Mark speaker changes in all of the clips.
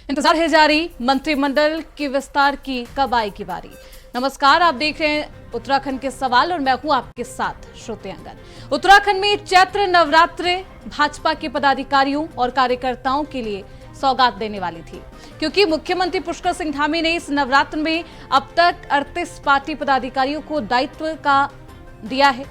Speaker 1: इंतजार है जारी, मंत्रिमंडल के विस्तार की कब आएगी बारी। नमस्कार, आप देख रहे हैं उत्तराखंड के सवाल और मैं हूं आपके साथ श्रुति अंगन। उत्तराखंड में चैत्र नवरात्रे भाजपा के पदाधिकारियों और कार्यकर्ताओं के लिए सौगात देने वाली थी, क्योंकि मुख्यमंत्री पुष्कर सिंह धामी ने इस नवरात्र में अब तक 38 पार्टी पदाधिकारियों को दायित्व का दिया है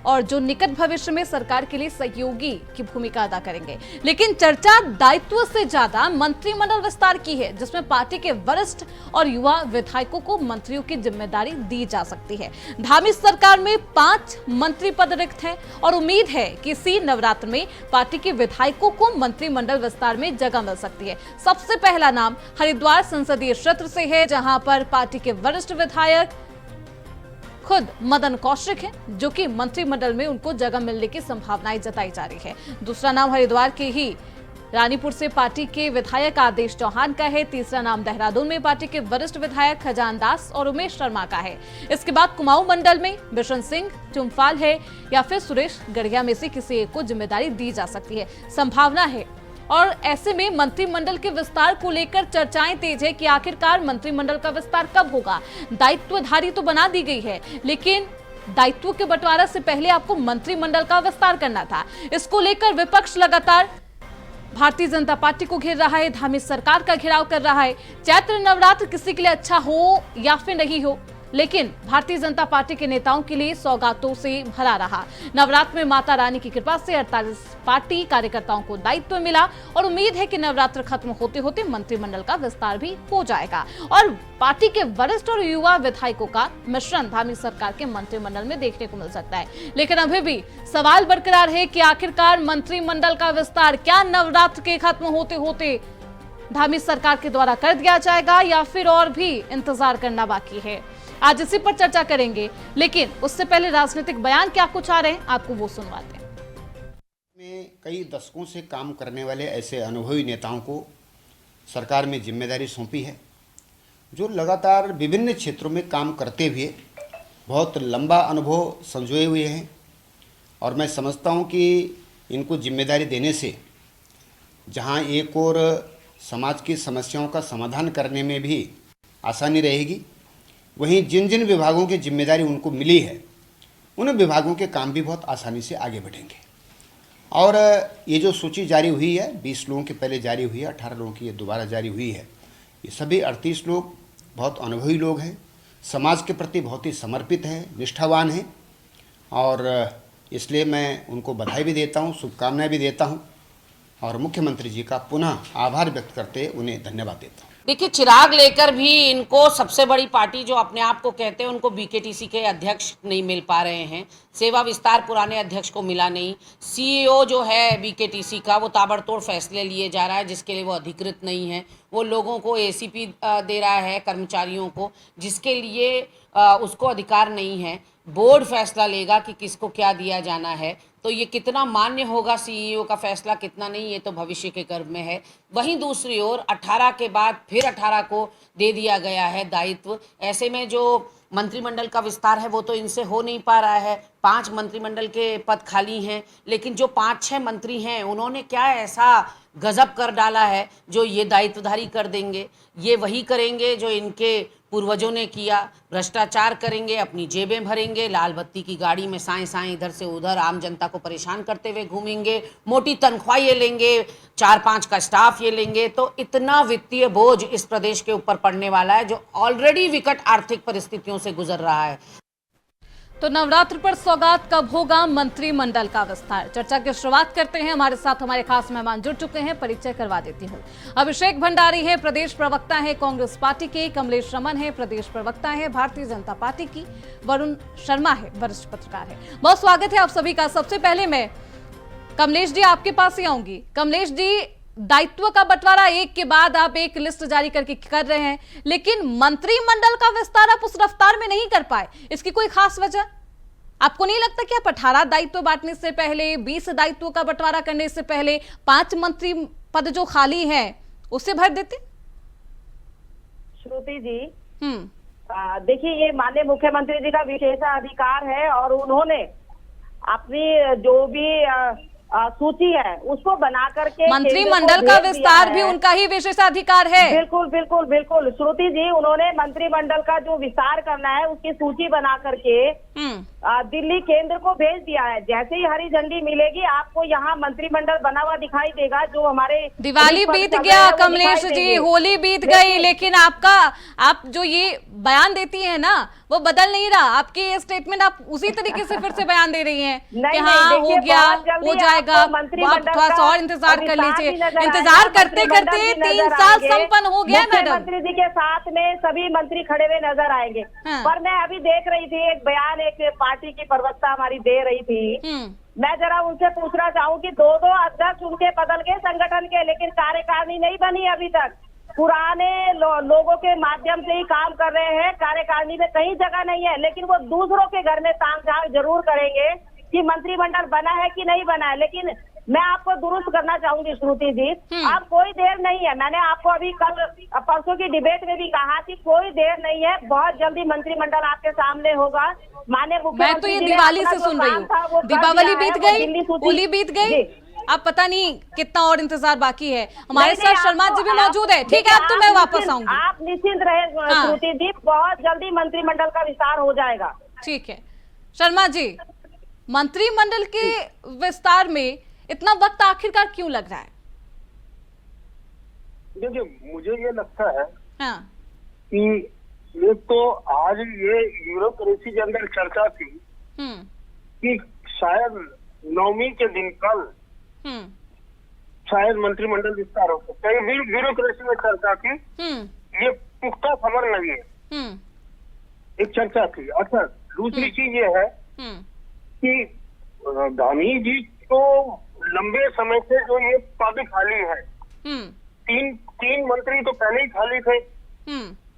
Speaker 1: और जो निकट भविष्य में सरकार के लिए सहयोगी की भूमिका अदा करेंगे। लेकिन चर्चा दायित्व से ज्यादा मंत्रिमंडल विस्तार की है, जिसमें पार्टी के वरिष्ठ और युवा विधायकों को मंत्रियों की जिम्मेदारी दी जा सकती है। धामी सरकार में 5 मंत्री पद रिक्त हैं और उम्मीद है कि इसी नवरात्र में पार्टी के विधायकों को मंत्रिमंडल विस्तार में जगह मिल सकती है। सबसे पहला नाम हरिद्वार संसदीय क्षेत्र से है, जहां पर पार्टी के वरिष्ठ विधायक खुद मदन कौशिक हैं, जो कि मंत्रिमंडल में उनको जगह मिलने की संभावनाएं जताई जा रही है। दूसरा नाम हरिद्वार के ही रानीपुर से पार्टी के विधायक आदेश चौहान का है। तीसरा नाम देहरादून में पार्टी के वरिष्ठ विधायक खजान दास और उमेश शर्मा का है। इसके बाद कुमाऊं मंडल में बिशन सिंह चुमफाल है या फिर सुरेश गढ़िया में से किसी एक को जिम्मेदारी दी जा सकती है। संभावना है और ऐसे में मंत्रिमंडल के विस्तार को लेकर चर्चाएं तेज है कि आखिरकार मंत्रिमंडल का विस्तार कब होगा। दायित्वधारी तो बना दी गई है, लेकिन दायित्व के बंटवारा से पहले आपको मंत्रिमंडल का विस्तार करना था। इसको लेकर विपक्ष लगातार भारतीय जनता पार्टी को घेर रहा है, धामी सरकार का घेराव कर रहा है। चैत्र नवरात्र किसी के लिए अच्छा हो या फिर नहीं हो, लेकिन भारतीय जनता पार्टी के नेताओं के लिए सौगातों से भरा रहा। नवरात्र में माता रानी की कृपा से 48 पार्टी कार्यकर्ताओं को दायित्व मिला और उम्मीद है कि नवरात्र खत्म होते होते मंत्रिमंडल का विस्तार भी हो जाएगा और पार्टी के वरिष्ठ और युवा विधायकों का मिश्रण धामी सरकार के मंत्रिमंडल में देखने को मिल सकता है। लेकिन अभी भी सवाल बरकरार है कि आखिरकार मंत्रिमंडल का विस्तार क्या नवरात्र के खत्म होते होते धामी सरकार के द्वारा कर दिया जाएगा या फिर और भी इंतजार करना बाकी है। आज इसी पर चर्चा करेंगे, लेकिन उससे पहले राजनीतिक बयान क्या कुछ आ रहे हैं आपको वो सुनवाते हैं।
Speaker 2: में कई दशकों से काम करने वाले ऐसे अनुभवी नेताओं को सरकार में जिम्मेदारी सौंपी है, जो लगातार विभिन्न क्षेत्रों में काम करते हुए बहुत लंबा अनुभव संजोए हुए हैं। और मैं समझता हूं कि इनको जिम्मेदारी देने से जहां एक और समाज की समस्याओं का समाधान करने में भी आसानी रहेगी, वहीं जिन जिन विभागों की जिम्मेदारी उनको मिली है उन विभागों के काम भी बहुत आसानी से आगे बढ़ेंगे। और ये जो सूची जारी हुई है, 20 लोगों की पहले जारी हुई है, 18 लोगों की ये दोबारा जारी हुई है। ये सभी 38 लोग बहुत अनुभवी लोग हैं, समाज के प्रति बहुत ही समर्पित हैं, निष्ठावान हैं और इसलिए मैं उनको बधाई भी देता हूँ, शुभकामनाएं भी देता हूँ और मुख्यमंत्री जी का पुनः आभार व्यक्त करते उन्हें धन्यवाद देता हूँ।
Speaker 3: देखिए, चिराग लेकर भी इनको सबसे बड़ी पार्टी जो अपने आप को कहते हैं उनको बीकेटीसी के अध्यक्ष नहीं मिल पा रहे हैं। सेवा विस्तार पुराने अध्यक्ष को मिला नहीं। सीईओ जो है बीकेटीसी का वो ताबड़तोड़ फैसले लिए जा रहा है, जिसके लिए वो अधिकृत नहीं है। वो लोगों को एसीपी दे रहा है, कर्मचारियों को, जिसके लिए उसको अधिकार नहीं है। बोर्ड फैसला लेगा कि किसको क्या दिया जाना है, तो ये कितना मान्य होगा सीईओ का फैसला, कितना नहीं, ये तो भविष्य के गर्भ में है। वहीं दूसरी ओर 18 के बाद फिर 18 को दे दिया गया है दायित्व। ऐसे में जो मंत्रिमंडल का विस्तार है वो तो इनसे हो नहीं पा रहा है। 5 मंत्रिमंडल के पद खाली हैं, लेकिन जो 5-6 मंत्री हैं उन्होंने क्या ऐसा गजब कर डाला है जो ये दायित्वधारी कर देंगे। ये वही करेंगे जो इनके पूर्वजों ने किया, भ्रष्टाचार करेंगे, अपनी जेबें भरेंगे, लाल बत्ती की गाड़ी में साएं साएं इधर से उधर आम जनता को परेशान करते हुए घूमेंगे, मोटी तनख्वाह ये लेंगे, 4-5 का स्टाफ ये लेंगे। तो इतना वित्तीय बोझ इस प्रदेश के ऊपर पड़ने वाला है जो ऑलरेडी विकट आर्थिक परिस्थितियों से गुजर रहा है।
Speaker 1: तो नवरात्र पर सौगात कब होगा मंत्रिमंडल का विस्तार, चर्चा की शुरुआत करते हैं। हमारे साथ हमारे खास मेहमान जुड़ चुके हैं, परिचय करवा देती हूँ। अभिषेक भंडारी है, प्रदेश प्रवक्ता है कांग्रेस पार्टी के। कमलेश रमन है, प्रदेश प्रवक्ता है भारतीय जनता पार्टी की। वरुण शर्मा है, वरिष्ठ पत्रकार है। बहुत स्वागत है आप सभी का। सबसे पहले मैं कमलेश जी आपके पास ही आऊंगी। कमलेश जी, दायित्व का बंटवारा एक के बाद आप एक लिस्ट जारी करके कर रहे हैं, लेकिन मंत्रिमंडल का विस्तार आप उस रफ्तार में नहीं कर पाए, इसकी कोई खास वजह आपको नहीं लगता कि आप 18 दायित्व बांटने से पहले, 20 दायित्व का बंटवारा करने से पहले 5 मंत्री पद जो खाली हैं उसे भर देते?
Speaker 4: श्रुति जी, देखिए, ये माननीय मुख्यमंत्री जी का विशेषाधिकार है और उन्होंने अपनी जो भी सूची है उसको बना करके
Speaker 1: मंत्रिमंडल का विस्तार भी उनका ही विशेषाधिकार है।
Speaker 4: बिल्कुल बिल्कुल बिल्कुल श्रुति जी, उन्होंने मंत्रिमंडल का जो विस्तार करना है उसकी सूची बना करके दिल्ली केंद्र को भेज दिया है। जैसे ही हरी झंडी मिलेगी आपको यहाँ मंत्रिमंडल बना हुआ दिखाई देगा। जो हमारे
Speaker 1: दिवाली बीत गया कमलेश जी, होली बीत गई, लेकिन आप जो ये बयान देती है ना वो बदल नहीं रहा। आपके ये स्टेटमेंट आप उसी तरीके से फिर से बयान दे रही हैं कि हाँ हो गया, हो जाएगा, आप थोड़ा सा और इंतजार कर लीजिए। इंतजार करते करते 3 साल संपन्न हो गया मैडम।
Speaker 4: मंत्री जी के साथ में सभी मंत्री खड़े हुए नजर आएंगे। पर मैं अभी देख रही थी एक बयान एक पार्टी की प्रवक्ता हमारी दे रही थी। मैं जरा उनसे पूछना चाहूँ कि 2 अध्यक्ष उनके बदल गए संगठन के, लेकिन कार्यकारिणी नहीं बनी अभी तक। पुराने लोगों के माध्यम से ही काम कर रहे हैं, कार्यकारिणी में कहीं जगह नहीं है। लेकिन वो दूसरों के घर में तामझाम जरूर करेंगे कि मंत्रिमंडल बना है कि नहीं बना है। लेकिन मैं आपको दुरुस्त करना चाहूंगी श्रुति जी, अब कोई देर नहीं है। मैंने आपको अभी कल परसों की डिबेट में भी कहा कि कोई देर नहीं है, बहुत जल्दी मंत्रिमंडल आपके सामने होगा। माननीय मुख्यमंत्री,
Speaker 1: मैं तो ये दिवाली से सुन रही हूँ, दीपावली बीत गई, होली बीत गई, अब पता नहीं कितना और इंतजार बाकी है। हमारे साथ शर्मा जी भी मौजूद है। ठीक है, अब तो मैं वापस आऊंगी।
Speaker 4: आप निश्चिंत रहे श्रुति जी, बहुत जल्दी मंत्रिमंडल का विस्तार हो जाएगा।
Speaker 1: ठीक है शर्मा जी, मंत्रिमंडल के विस्तार में इतना वक्त आखिरकार क्यों लग रहा है?
Speaker 5: देखिए, मुझे ये लगता है
Speaker 1: हाँ।
Speaker 5: कि एक तो आज ये ब्यूरोक्रेसी के अंदर चर्चा थी कि शायद 9वीं के दिन कल शायद मंत्रिमंडल विस्तार हो सकता है। ब्यूरोक्रेसी में चर्चा थी, ये पुख्ता खबर नहीं है, एक चर्चा थी। अच्छा, दूसरी चीज ये है कि धामी जी तो लंबे समय से जो ये पद खाली है, तीन मंत्री तो पहले ही खाली थे।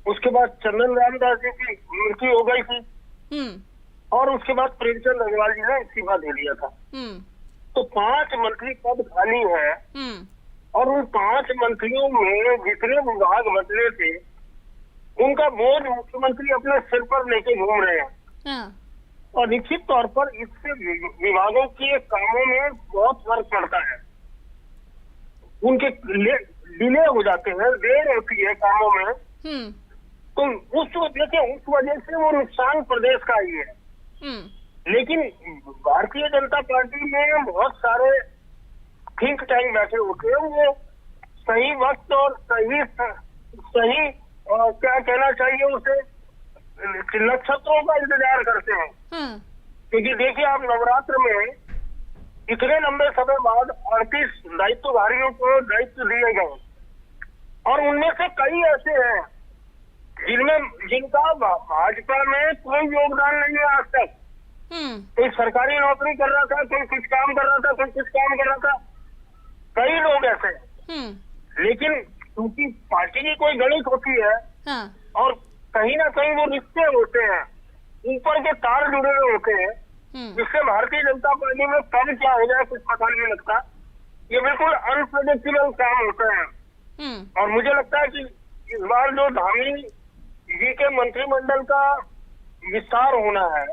Speaker 5: उसके बाद चंदन रामदास जी की मृत्यु हो गई थी और उसके बाद प्रेमचंद अग्रवाल जी ने इस्तीफा दे दिया था। तो 5 मंत्री पद खाली है और उन 5 मंत्रियों में जितने विभाग बदले थे उनका बोझ मुख्यमंत्री अपने सिर पर लेके घूम रहे हैं। और निश्चित तौर पर इससे विभागों के कामों में बहुत फर्क पड़ता है, उनके डिले हो जाते हैं, देर होती है कामों में। तो उस वजह से वो नुकसान प्रदेश का ही है। लेकिन भारतीय जनता पार्टी में बहुत सारे थिंक टैंक बैठे होते हैं, वो सही वक्त और सही क्या कहना चाहिए उसे, नक्षत्रों का इंतजार करते हैं। क्योंकि देखिए, आप नवरात्र में इतने लंबे समय बाद 38 दायित्वधारियों को दायित्व दिए गए और उनमें से कई ऐसे हैं जिनका भाजपा में कोई योगदान नहीं है आज तक। कोई सरकारी नौकरी कर रहा था, कोई कुछ काम कर रहा था, कोई कुछ काम कर रहा था, कई लोग ऐसे हैं। लेकिन क्योंकि पार्टी की कोई गणित होती है और कहीं ना कहीं वो रिश्ते होते हैं, ऊपर के तार जुड़े हुए होते हैं, जिससे भारतीय जनता पार्टी में कब क्या हो जाए कुछ पता नहीं लगता। ये बिल्कुल अनप्रेडिक्टेबल काम होता है। और मुझे लगता है कि इस बार जो धामी जी के मंत्रिमंडल का विस्तार होना है,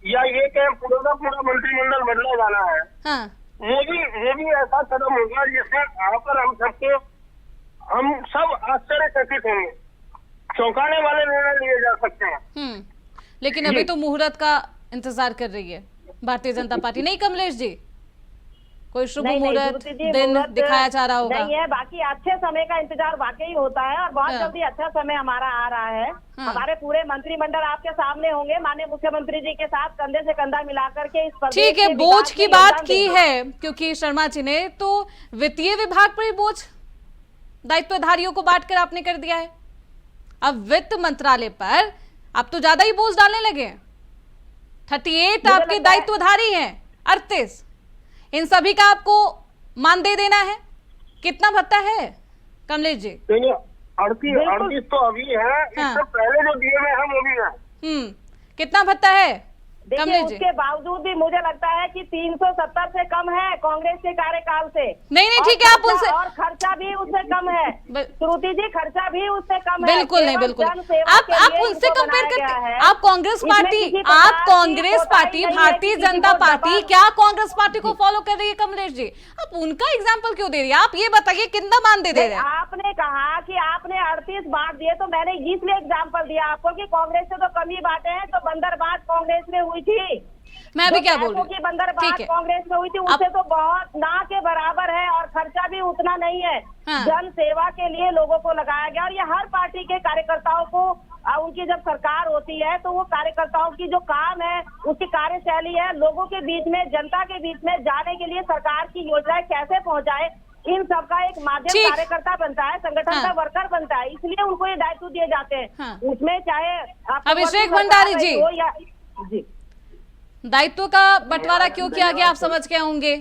Speaker 5: या ये क्या पूरा मंत्रिमंडल बदला जाना है, वो भी ऐसा कदम होगा जिसमें आकर हम सब आश्चर्यचकित होंगे, चौंकाने वाले निर्णय लिए जा सकते हैं।
Speaker 1: लेकिन अभी तो मुहूर्त का इंतजार कर रही है भारतीय जनता पार्टी, नहीं कमलेश जी? कोई शुभ मुहूर्त दिन दिखाया जा रहा होगा?
Speaker 4: नहीं है, बाकी अच्छे समय का इंतजार वाकई होता है और बहुत जल्दी अच्छा समय हमारा आ रहा है। हमारे पूरे मंत्रिमंडल आपके सामने होंगे, माननीय मुख्यमंत्री जी के साथ कंधे से कंधा मिलाकर के इस प्रदेश
Speaker 1: ठीक है, बोझ की बात की है क्योंकि शर्मा जी ने तो वित्तीय विभाग पर ही बोझ दायित्वधारियों को बांटकर आपने कर दिया है। अब वित्त मंत्रालय पर आप तो ज्यादा ही बोझ डालने लगे। 38 आपके दायित्वधारी हैं, 38 इन सभी का आपको मानदेय देना है। कितना भत्ता है कमलेश जी?
Speaker 5: 38 तो अभी है, इससे पहले जो दिए गए हैं वो भी है।
Speaker 1: कितना भत्ता है?
Speaker 4: देखिए उसके बावजूद भी मुझे लगता है कि 370 से कम है कांग्रेस के कार्यकाल से।
Speaker 1: नहीं ठीक है, आप उनसे,
Speaker 4: और खर्चा भी उससे कम है श्रुति जी, खर्चा भी उससे कम है।
Speaker 1: बिल्कुल नहीं, बिल्कुल आप उनसे कंपेयर करते हैं। आप कांग्रेस पार्टी भारतीय जनता पार्टी क्या कांग्रेस पार्टी को फॉलो कर रही है कमलेश जी? आप उनका एग्जाम्पल क्यों दे रही है? आप ये बताइए कितना मान दे रहे हैं?
Speaker 4: आपने कहा कि आपने 38 बांट दिए, तो मैंने इसलिए एग्जाम्पल दिया आपको कि कांग्रेस से तो कम ही बांटे हैं। तो बंदर बांट कांग्रेस में हुई थी,
Speaker 1: मैं भी क्या बोल रही
Speaker 4: हूँ, बंदर बांट कांग्रेस में हुई थी, उससे तो बहुत ना के बराबर है और खर्चा भी उतना नहीं है। जन सेवा के लिए लोगों को लगाया गया, और ये हर पार्टी के कार्यकर्ताओं को, उनकी जब सरकार होती है तो वो कार्यकर्ताओं की जो काम है, उसकी कार्यशैली है, लोगों के बीच में, जनता के बीच में जाने के लिए सरकार की योजनाएं कैसे पहुंचाए, इन सब का एक माध्यम कार्यकर्ता बनता है, संगठन का वर्कर बनता है, इसलिए उनको ये दायित्व दिए जाते हैं। उसमें चाहे
Speaker 1: अभिषेक भंडारी जी,
Speaker 4: जी
Speaker 1: दायित्व का बंटवारा क्यों किया गया, आप समझ के होंगे।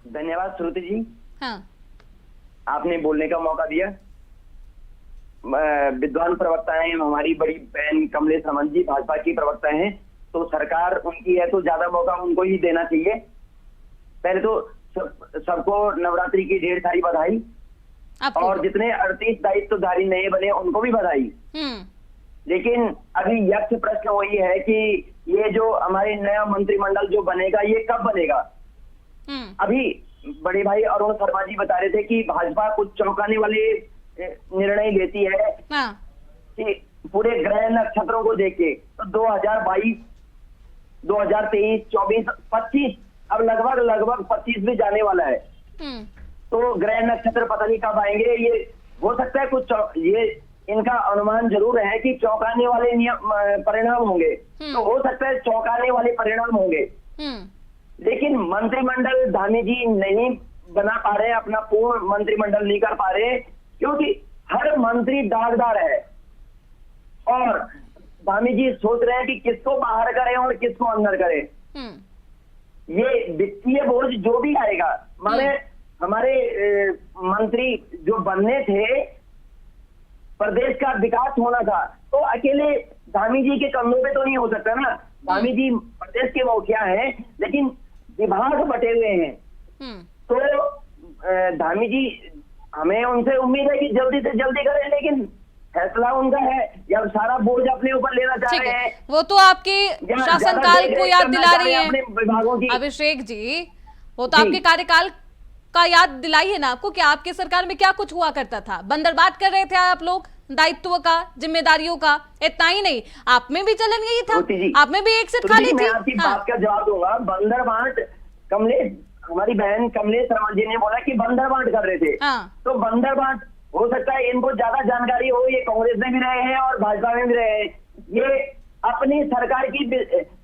Speaker 6: धन्यवाद श्रुति जी,
Speaker 1: हाँ
Speaker 6: आपने बोलने का मौका दिया। विद्वान प्रवक्ता हैं हमारी बड़ी बहन कमलेश रमन जी, भाजपा की प्रवक्ता हैं, तो सरकार उनकी है तो ज्यादा मौका उनको ही देना चाहिए। पहले तो सबको नवरात्रि की ढेर सारी बधाई, और जितने 38 दायित्वधारी नए बने उनको भी बधाई। लेकिन अभी यक्ष प्रश्न वही है कि ये जो हमारे नया मंत्रिमंडल जो बनेगा ये कब बनेगा। अभी बड़े भाई अरुण शर्मा जी बता रहे थे कि भाजपा कुछ चौंकाने वाले निर्णय लेती है कि पूरे ग्रह नक्षत्रों को देख के, तो 2022, 2023, 24, 25, अब लगभग 25 भी जाने वाला है। तो ग्रह नक्षत्र पता नहीं कब आएंगे। ये हो सकता है कुछ, ये इनका अनुमान जरूर है कि चौंकाने वाले परिणाम होंगे, तो हो सकता है चौंकाने वाले परिणाम होंगे। लेकिन मंत्रिमंडल धामी जी नहीं बना पा रहे, अपना पूर्ण मंत्रिमंडल नहीं कर पा रहे, क्योंकि हर मंत्री दागदार है, और धामी जी सोच रहे हैं कि किसको बाहर करें और किसको अंदर करें। ये वित्तीय बोझ जो भी आएगा, माने हमारे मंत्री जो बनने थे, प्रदेश का विकास होना था, तो अकेले धामी जी के कंधों पे तो नहीं हो सकता ना। धामी जी प्रदेश के मुखिया हैं, लेकिन विभाग बटे हुए हैं, तो धामी जी, हमें उनसे उम्मीद है कि जल्दी से जल्दी करें, लेकिन फैसला उनका है, या सारा बोझ अपने ऊपर लेना चाह रहे हैं।
Speaker 1: वो तो आपके शासनकाल को याद दिला रही है अभिषेक जी, वो तो आपके कार्यकाल का याद दिलाई है ना आपको कि आपके सरकार में क्या कुछ हुआ करता था। बंदरबाट कर रहे थे आप लोग दायित्व का, जिम्मेदारियों का। इतना ही नहीं, आप में भी चलन यही था, आप में भी एक सीट खाली थी।
Speaker 6: आपकी बात का जवाब दूंगा। बंदरबाट, कमलेश, हमारी बहन कमलेश रमन जी ने बोला कि बंदरबाट कर रहे थे, तो बंदरबाट हो सकता है इनको ज्यादा जानकारी हो, ये कांग्रेस में भी रहे हैं और भाजपा में भी रहे हैं, ये अपनी सरकार की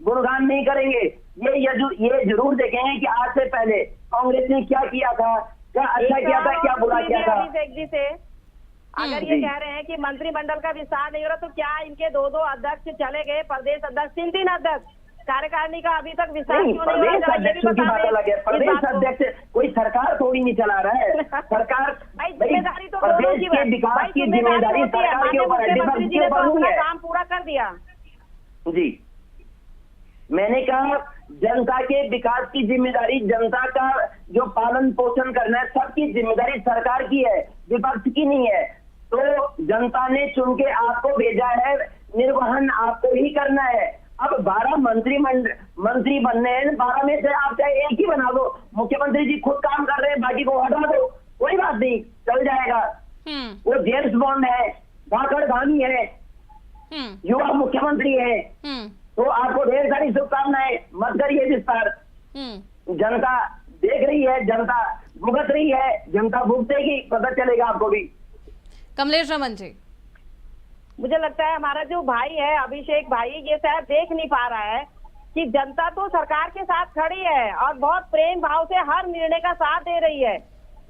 Speaker 6: गुणगान नहीं करेंगे। ये जरूर देखेंगे कि आज से पहले कांग्रेस ने क्या किया था, क्या अच्छा किया था, क्या बुरा किया था।
Speaker 4: अगर ये कह रहे हैं कि मंत्रिमंडल का विस्तार नहीं हो रहा, तो क्या इनके 2 अध्यक्ष चले गए, प्रदेश अध्यक्ष, 3 अध्यक्ष, कार्यकारिणी का अभी तक विस्तार क्यों नहीं हो रहा?
Speaker 6: प्रदेश अध्यक्ष कोई सरकार थोड़ी नहीं चला रहा है। सरकार
Speaker 4: जिम्मेदारी तो प्रदेश
Speaker 6: के विकास की जिम्मेदारी सरकार के ऊपर है,
Speaker 4: काम पूरा कर दिया।
Speaker 6: जी, मैंने कहा जनता के विकास की जिम्मेदारी, जनता का जो पालन पोषण करना है, सबकी जिम्मेदारी सरकार की है, विपक्ष की नहीं है। तो जनता ने चुन के आपको भेजा है, निर्वहन आपको ही करना है। अब 12 मंत्री बनने हैं, 12 में से आप चाहे एक ही बना दो। मुख्यमंत्री जी खुद काम कर रहे हैं, बाकी को हटा दो, कोई बात नहीं, चल जाएगा। वो जेम्स बॉन्ड है, धाकड़ धामी है, युवा मुख्यमंत्री है, तो आपको ढेर सारी शुभकामनाएं। मत करिए विस्तार। जनता देख रही है, जनता भुगत रही है, जनता भुगतेगी, पता चलेगा आपको भी।
Speaker 1: कमलेश रमन जी,
Speaker 4: मुझे लगता है हमारा जो भाई है अभिषेक भाई, ये शायद देख नहीं पा रहा है कि जनता तो सरकार के साथ खड़ी है और बहुत प्रेम भाव से हर निर्णय का साथ दे रही है।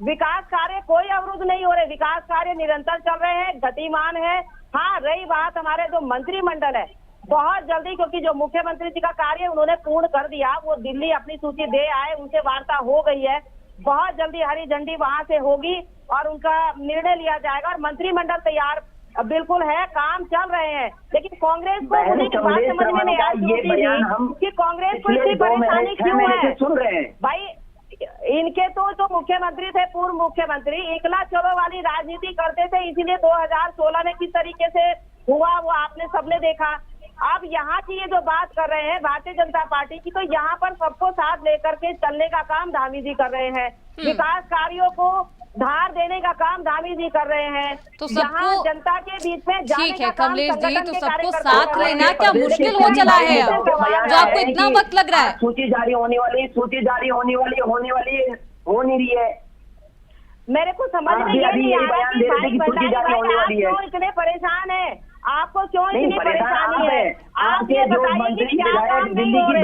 Speaker 4: विकास कार्य कोई अवरुद्ध नहीं हो रहे, विकास कार्य निरंतर चल रहे हैं, गतिमान है। हाँ, रही बात हमारे जो मंत्रिमंडल है, बहुत जल्दी, क्योंकि जो मुख्यमंत्री जी का कार्य उन्होंने पूर्ण कर दिया, वो दिल्ली अपनी सूची दे आए, उनसे वार्ता हो गई है, बहुत जल्दी हरी झंडी वहां से होगी और उनका निर्णय लिया जाएगा और मंत्रिमंडल तैयार अब बिल्कुल है, काम चल रहे हैं, लेकिन कांग्रेस को
Speaker 6: बहन
Speaker 4: मुझे बात
Speaker 6: कमलेश
Speaker 4: समझ में नहीं
Speaker 6: शर्मा
Speaker 4: आई
Speaker 6: का ये बयान हम
Speaker 4: कि कांग्रेस को
Speaker 6: पिछले
Speaker 4: इतनी
Speaker 6: 2 महीने
Speaker 4: परेशानी
Speaker 6: 6
Speaker 4: क्यों
Speaker 6: महीने
Speaker 4: है।
Speaker 6: से सुन रहे हैं।
Speaker 4: भाई इनके तो जो मुख्यमंत्री थे, पूर्व मुख्यमंत्री एकला चलो वाली राजनीति करते थे, इसीलिए 2016 में किस तरीके से हुआ वो आपने सबने देखा। अब यहाँ की ये जो बात कर रहे हैं भारतीय जनता पार्टी की, तो यहाँ पर सबको साथ लेकर के चलने का काम धामी जी कर रहे हैं, विकास कार्यों को धार देने का काम धामी जी कर रहे हैं।
Speaker 1: तो सबको
Speaker 4: जनता के बीच में जाने
Speaker 1: ठीक है
Speaker 4: का काम
Speaker 1: कमलेश जी,
Speaker 4: संगठन
Speaker 1: तो
Speaker 4: के
Speaker 1: सबको
Speaker 4: कार्यकर्ता
Speaker 1: साथ
Speaker 4: कर रहे
Speaker 1: लेना
Speaker 4: हैं।
Speaker 1: क्या मुश्किल हो चला है अब, जो आपको इतना वक्त लग रहा है?
Speaker 6: सूची जारी होने वाली हो नहीं रही है।
Speaker 4: मेरे को समझ में ये नहीं आ रहा कि भाई भंडारी भाई आप क्यों इतने परेशान हैं, आपको क्यों इतनी परेशानी है? आप ये बताइए कि क्या काम नहीं हो रहे,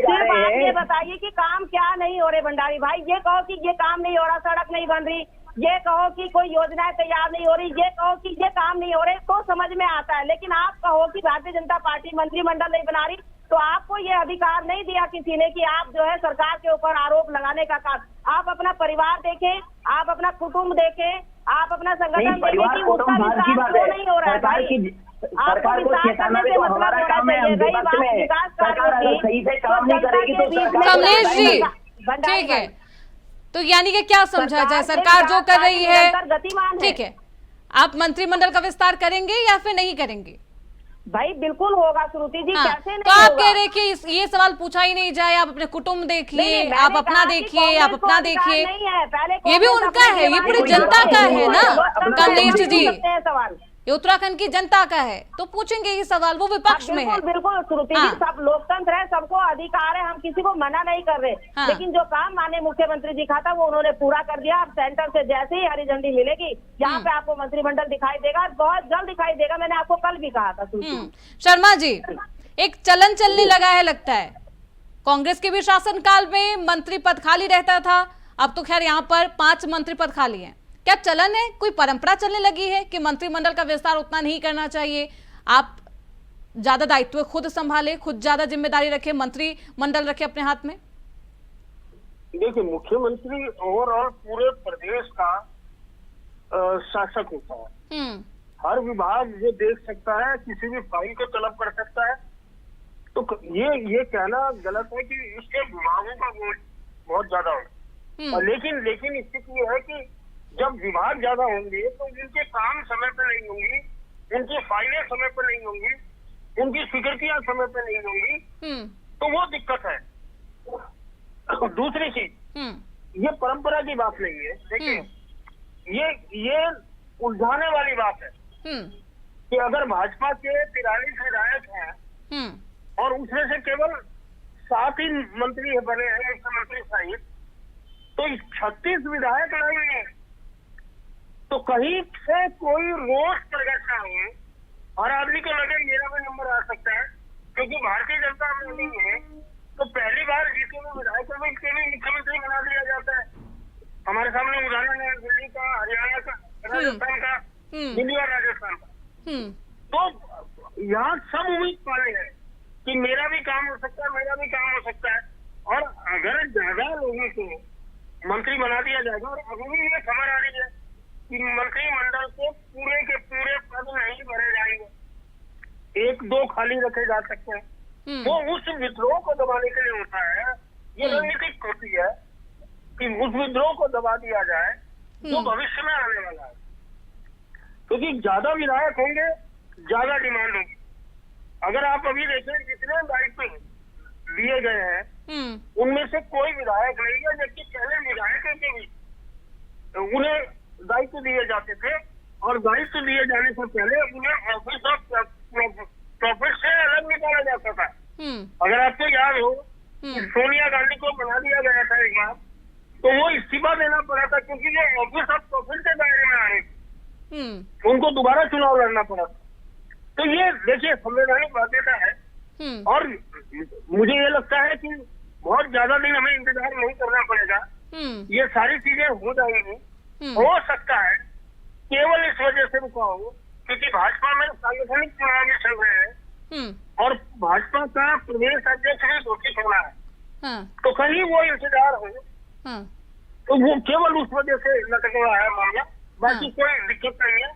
Speaker 4: सिर्फ आप ये बताइए कि काम क्या नहीं हो रहे भंडारी भाई। ये कहो कि ये काम नहीं हो रहा, सड़क नहीं बन रही, ये कहो कि कोई योजनाएं तैयार नहीं हो रही, ये कहो कि ये काम नहीं हो रहे, तो समझ में आता है। लेकिन आप कहो कि भारतीय जनता पार्टी मंत्रिमंडल नहीं बना रही, तो आपको ये अधिकार नहीं दिया किसी ने कि आप जो है सरकार के ऊपर आरोप लगाने का काम। आप अपना परिवार देखें, आप अपना कुटुंब देखें, आप अपना संगठन देखें कि उसका विकास क्यों नहीं हो रहा है भाई।
Speaker 6: सरकार को चेताना भी हमारा काम है, हम विपक्ष में हैं। सरकार अगर सही से काम नहीं करेगी तो सरकार
Speaker 1: कमलेश जी ठीक है, तो यानी कि क्या समझा जाए, सरकार जो कर रही है ठीक है, आप मंत्रिमंडल का विस्तार करेंगे या फिर नहीं करेंगे?
Speaker 4: भाई बिल्कुल होगा श्रुति जी, कैसे नहीं
Speaker 1: तो आप
Speaker 4: होगा?
Speaker 1: कह रहे कि ये सवाल पूछा ही नहीं जाए, आप अपने कुटुंब देखिए, आप अपना देखिए, आप अपना देखिए, ये भी उनका है, ये पूरी जनता का है ना कमलेश जी,
Speaker 4: सवाल
Speaker 1: ये उत्तराखंड की जनता का है, तो पूछेंगे ये सवाल, वो विपक्ष में है।
Speaker 4: बिल्कुल श्रुति जी, सब लोकतंत्र है, सबको अधिकार है, हम किसी को मना नहीं कर रहे, लेकिन जो काम माननीय मुख्यमंत्री जी का था वो उन्होंने पूरा कर दिया। अब सेंटर से जैसे ही हरी झंडी मिलेगी, यहाँ पे आपको मंत्रिमंडल दिखाई देगा, बहुत जल्द दिखाई देगा। मैंने आपको कल भी कहा था।
Speaker 1: शर्मा जी, एक चलन चलने लगा है लगता है, कांग्रेस के भी शासनकाल में मंत्री पद खाली रहता था, अब तो खैर यहाँ पर 5 मंत्री पद खाली हैं। क्या चलन है, कोई परंपरा चलने लगी है कि मंत्रिमंडल का विस्तार उतना नहीं करना चाहिए, आप ज्यादा दायित्व खुद संभाले, खुद ज्यादा जिम्मेदारी रखे, मंत्रिमंडल रखे अपने हाथ में?
Speaker 5: देखिए, मुख्यमंत्री ओवरऑल पूरे प्रदेश का शासक होता है। हर विभाग ये देख सकता है, किसी भी फाइल को तलब कर सकता है। तो ये कहना गलत है कि इसके विभागों का वोट बहुत ज्यादा हो, लेकिन स्थिति ये है कि जब विभाग ज्यादा होंगे तो उनके काम समय पर नहीं होंगी, उनकी फाइलें समय पर नहीं होंगी, उनकी स्वीकृतियां समय पर नहीं होंगी, तो वो दिक्कत है। दूसरी चीज, ये परंपरा की बात नहीं है। देखिए, ये उलझाने वाली बात है कि अगर भाजपा के 43 विधायक हैं और उसमें से केवल 7 ही मंत्री बने हैं मुख्यमंत्री सहित, तो 36 विधायक नहीं है, तो कहीं से कोई रोष प्रकट ना हो। हर आदमी को लगे मेरा भी नंबर आ सकता है, क्योंकि भारतीय जनता पार्टी है तो पहली बार जीते हुए विधायकों में मुख्यमंत्री बना दिया जाता है। हमारे सामने उदाहरण है दिल्ली का, हरियाणा का, राजस्थान का, दिल्ली और राजस्थान का। तो यहाँ सब उम्मीद पाले हैं कि मेरा भी काम हो सकता है, मेरा भी काम हो सकता है। और अगर ज्यादा लोगों को मंत्री बना दिया जाएगा, और अभी भी ये खबर आ रही है कि मंत्रिमंडल के पूरे पद नहीं भरे जाएंगे, 1-2 खाली रखे जा सकते हैं, वो उस विद्रोह को दबाने के लिए होता है। ये रणनीतिक होती है कि उस विद्रोह को दबा दिया जाए जो भविष्य में आने वाला है, क्योंकि ज्यादा विधायक होंगे, ज्यादा डिमांड होगी। अगर आप अभी देखें जितने दायित्व दिए गए हैं उनमें से कोई विधायक नहीं है, जबकि पहले विधायकों के भी उन्हें दायित्व दिए जाते थे, और दायित्व दिए जाने से पहले उन्हें ऑफिस ऑफ प्रॉफिट से अलग निकाला जाता था। अगर आपको याद हो कि सोनिया गांधी को बना दिया गया था एक बार, तो वो इस्तीफा देना पड़ा था, क्योंकि वो ऑफिस ऑफ प्रॉफिट के दायरे में आ रही थी, उनको दोबारा चुनाव लड़ना पड़ा था। तो ये देखिए संवैधानिक बाध्यता है, और मुझे ये लगता है कि बहुत ज्यादा दिन हमें इंतजार नहीं करना पड़ेगा, ये सारी चीजें हो जाएंगी। हो सकता है केवल इस वजह से रुका हो क्योंकि भाजपा में सांगठनिक चुनाव भी चल रहे हैं और भाजपा का प्रदेश अध्यक्ष भी घोषित होना है, तो कहीं वो इंतजार हो, तो वो केवल उस वजह से लटक रहा है मामला, बाकी कोई दिक्कत नहीं है।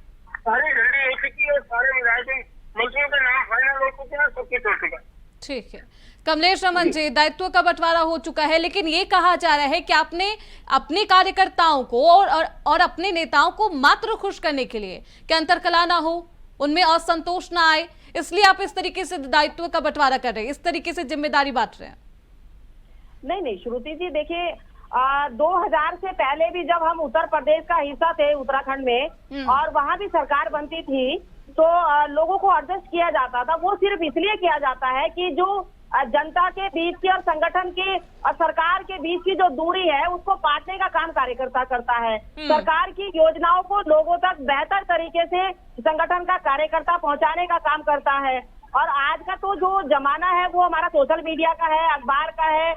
Speaker 5: सारी झंडी हो चुकी है, सारे विधायक मंत्रियों के नाम फाइनल हो चुके हैं, सब कुछ हो चुका है।
Speaker 1: ठीक है कमलेश रमन जी, दायित्व का बंटवारा हो चुका है, लेकिन ये कहा जा रहा है कि आपने अपने कार्यकर्ताओं को और अपने नेताओं को मात्र खुश करने के लिए कि अंतरकलह ना हो, उनमें असंतोष ना आए, इसलिए आप इस तरीके से दायित्व का बंटवारा कर रहे हैं, इस तरीके से जिम्मेदारी बांट रहे हैं।
Speaker 4: नहीं श्रुति जी, देखिए 2000 से पहले भी जब हम उत्तर प्रदेश का हिस्सा थे उत्तराखंड में और वहां भी सरकार बनती थी तो लोगों को एडजस्ट किया जाता था। वो सिर्फ इसलिए किया जाता है कि जो जनता के बीच की और संगठन की और सरकार के बीच की जो दूरी है उसको पाटने का काम कार्यकर्ता करता है। सरकार की योजनाओं को लोगों तक बेहतर तरीके से संगठन का कार्यकर्ता पहुंचाने का काम करता है। और आज का तो जो जमाना है वो हमारा सोशल मीडिया का है, अखबार का है,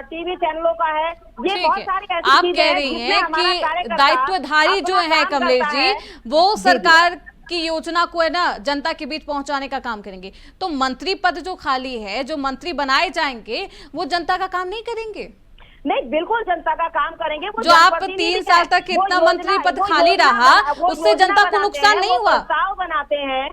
Speaker 4: टीवी चैनलों का है। ये बहुत सारी ऐसी
Speaker 1: आप
Speaker 4: चीजें
Speaker 1: कह रही हैं कि दायित्वधारी जो है कमलेश जी वो सरकार की योजना को है ना जनता के बीच पहुंचाने का काम करेंगे, तो मंत्री पद जो खाली है, जो मंत्री बनाए जाएंगे वो जनता का काम नहीं करेंगे?
Speaker 4: नहीं, बिल्कुल जनता का काम करेंगे। वो
Speaker 1: जो आप 3 साल तक इतना मंत्री पद खाली रहा उससे जनता को नुकसान नहीं हुआ?
Speaker 4: प्रस्ताव बनाते हैं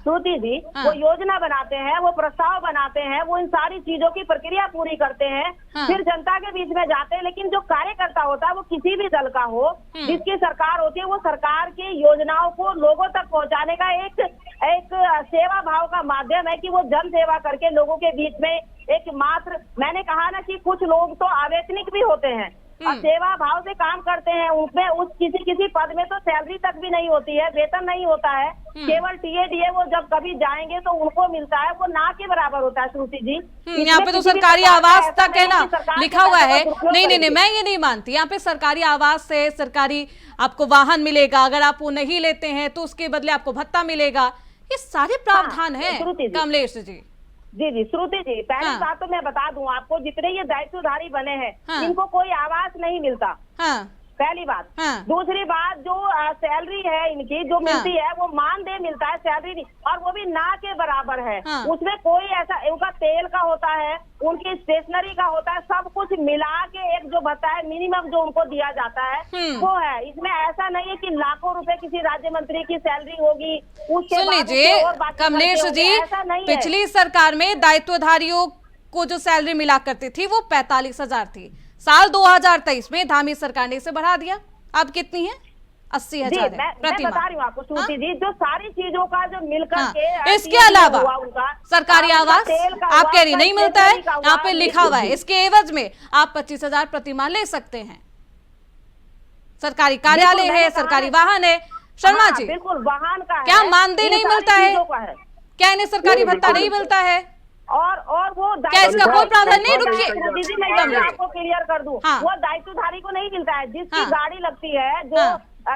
Speaker 4: श्रुति जी, वो योजना बनाते हैं, वो प्रस्ताव बनाते हैं, वो इन सारी चीजों की प्रक्रिया पूरी करते हैं, फिर जनता के बीच में जाते हैं। लेकिन जो कार्यकर्ता होता है वो किसी भी दल का हो, जिसकी सरकार होती है, वो सरकार की योजनाओं को लोगों तक पहुंचाने का एक सेवा भाव का माध्यम है कि वो जन सेवा करके लोगों के बीच में एक मात्र, मैंने कहा ना कि कुछ लोग तो अवैतनिक भी होते हैं और सेवा भाव से काम करते हैं। उसमें उस किसी पद में तो सैलरी तक भी नहीं होती है, वेतन नहीं होता है, केवल टीए वो जब कभी जाएंगे तो उनको मिलता है, वो ना के बराबर होता है श्रुति जी।
Speaker 1: यहाँ पे तो सरकारी आवास तक है ना लिखा हुआ है। नहीं, मैं ये नहीं मानती। यहाँ पे सरकारी आवास है, सरकारी आपको वाहन मिलेगा, अगर आप वो नहीं लेते हैं तो उसके बदले आपको भत्ता मिलेगा, ये सारे प्रावधान है कमलेश जी।
Speaker 4: जी श्रुति जी, पहली बात तो मैं बता दूं आपको, जितने ये दायित्वधारी बने हैं इनको कोई आवास नहीं मिलता, पहली बात। दूसरी बात, जो सैलरी है इनकी जो मिलती है वो मानदेय मिलता है, सैलरी नहीं, और वो भी ना के बराबर है। उसमें कोई ऐसा, उनका तेल का होता है, उनकी स्टेशनरी का होता है, सब कुछ मिला के एक जो भत्ता है मिनिमम जो उनको दिया जाता है वो है। इसमें ऐसा नहीं है कि लाखों रुपए किसी राज्य मंत्री की सैलरी होगी।
Speaker 1: सुन लीजिए कमलेश जी, पिछली सरकार में दायित्वधारियों को जो सैलरी मिला करती थी वो 45,000 थी। साल 2023 में धामी सरकार ने इसे बढ़ा दिया, अब कितनी है? 80,000 है प्रति माह।
Speaker 4: बता रही हूँ आपको श्रुति जी, जो सारी चीजों का जो मिलकर के
Speaker 1: इसके अलावा सरकारी आवास आप कह रही नहीं मिलता है, यहाँ पे लिखा हुआ है इसके एवज में आप 25,000 प्रति माह ले सकते हैं। सरकारी कार्यालय है, सरकारी वाहन है। शर्मा जी,
Speaker 4: बिल्कुल वाहन का
Speaker 1: क्या मानदेय नहीं मिलता है? क्या इन्हें सरकारी भत्ता नहीं मिलता है?
Speaker 4: और वो
Speaker 1: क्या इसका कोई प्रावधान नहीं? रुकिए,
Speaker 4: मैं आपको क्लियर कर दूं, वो दायित्वधारी को नहीं मिलता है। जिसकी गाड़ी लगती है, जो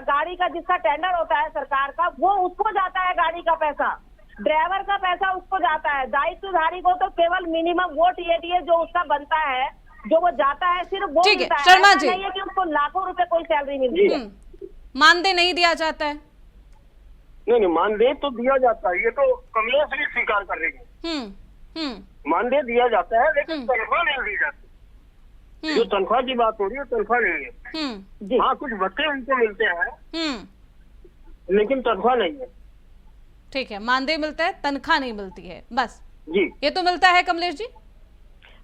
Speaker 4: गाड़ी का जिसका टेंडर होता है सरकार का, वो उसको जाता है गाड़ी का पैसा, ड्राइवर का पैसा उसको जाता है। दायित्वधारी को तो केवल मिनिमम वो टीए जो उसका बनता है, जो वो जाता है, सिर्फ वो मिलता है।
Speaker 1: शर्मा जी,
Speaker 4: नहीं है कि उसको लाखों रुपए कोई सैलरी मिलती है।
Speaker 1: मानदेय नहीं दिया जाता है?
Speaker 5: नहीं, मानदेय तो दिया जाता है, ये तो कमलेश भी स्वीकार कर रही है। मानदेय दिया जाता है लेकिन तनख्वाह नहीं दी जाती। जो तनख्वाह की बात हो रही है, तनख्वाह नहीं है। हाँ, कुछ भत्ते उनको मिलते हैं लेकिन तनख्वाह नहीं है।
Speaker 1: ठीक है, मानदेय मिलता है, तनख्वाह नहीं मिलती है, बस
Speaker 5: जी।
Speaker 1: ये तो मिलता है कमलेश जी?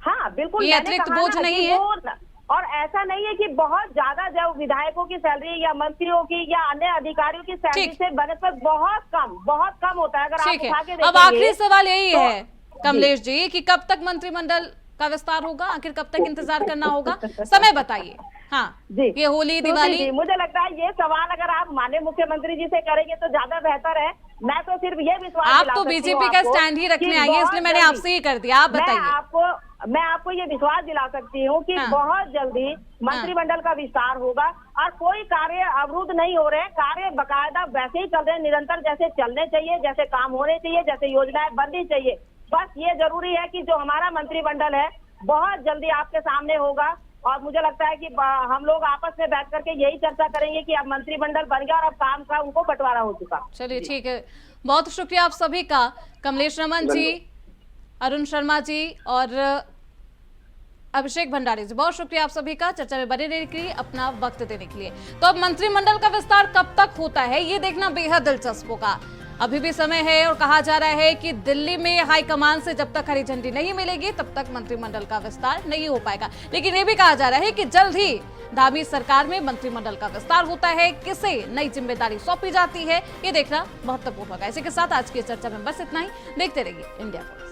Speaker 4: हाँ बिल्कुल,
Speaker 1: ये अतिरिक्त बोझ नहीं है।
Speaker 4: और ऐसा नहीं है कि बहुत ज्यादा जो विधायकों की सैलरी या मंत्रियों की या अन्य अधिकारियों की सैलरी से बनस्पत बहुत कम होता है। अगर आप उठा के
Speaker 1: अब आखिरी सवाल यही है कमलेश जी कि कब तक मंत्रिमंडल का विस्तार होगा, आखिर कब तक इंतजार करना होगा? समय बताइए। हाँ जी, ये होली दिवाली,
Speaker 4: मुझे लगता है ये सवाल अगर आप माननीय मुख्यमंत्री जी से करेंगे तो ज्यादा बेहतर है। मैं तो सिर्फ ये विश्वास,
Speaker 1: आप तो बीजेपी का स्टैंड ही रखने आई है, इसलिए मैंने आपसे ही कर दिया। आप बताइए।
Speaker 4: मैं आपको ये विश्वास दिला सकती हूँ कि बहुत जल्दी मंत्रिमंडल का विस्तार होगा और कोई कार्य अवरुद्ध नहीं हो रहे हैं। कार्य बकायदा वैसे ही चल रहे हैं, निरंतर जैसे चलने चाहिए, जैसे काम होने चाहिए, जैसे योजनाएं बननी चाहिए। बस ये जरूरी है कि जो हमारा मंत्रिमंडल है बहुत जल्दी आपके सामने होगा और मुझे लगता है कि हम लोग आपस में बैठ करके यही चर्चा करेंगे कि अब मंत्रिमंडल बन गया और अब काम का उनको बंटवारा हो चुका।
Speaker 1: चलिए ठीक है, बहुत शुक्रिया आप सभी का, कमलेश रमन जी, अरुण शर्मा जी और अभिषेक भंडारी जी, बहुत शुक्रिया आप सभी का चर्चा में बने रहने के लिए, अपना वक्त देने के लिए। तो अब मंत्रिमंडल का विस्तार कब तक होता है ये देखना बेहद दिलचस्प होगा। अभी भी समय है और कहा जा रहा है कि दिल्ली में हाईकमान से जब तक हरी झंडी नहीं मिलेगी तब तक मंत्रिमंडल का विस्तार नहीं हो पाएगा। लेकिन ये भी कहा जा रहा है कि जल्द ही धामी सरकार में मंत्रिमंडल का विस्तार होता है, किसे नई जिम्मेदारी सौंपी जाती है ये देखना महत्वपूर्ण होगा। इसी के साथ आज की चर्चा में बस इतना ही। देखते रहिए इंडिया पोस्ट।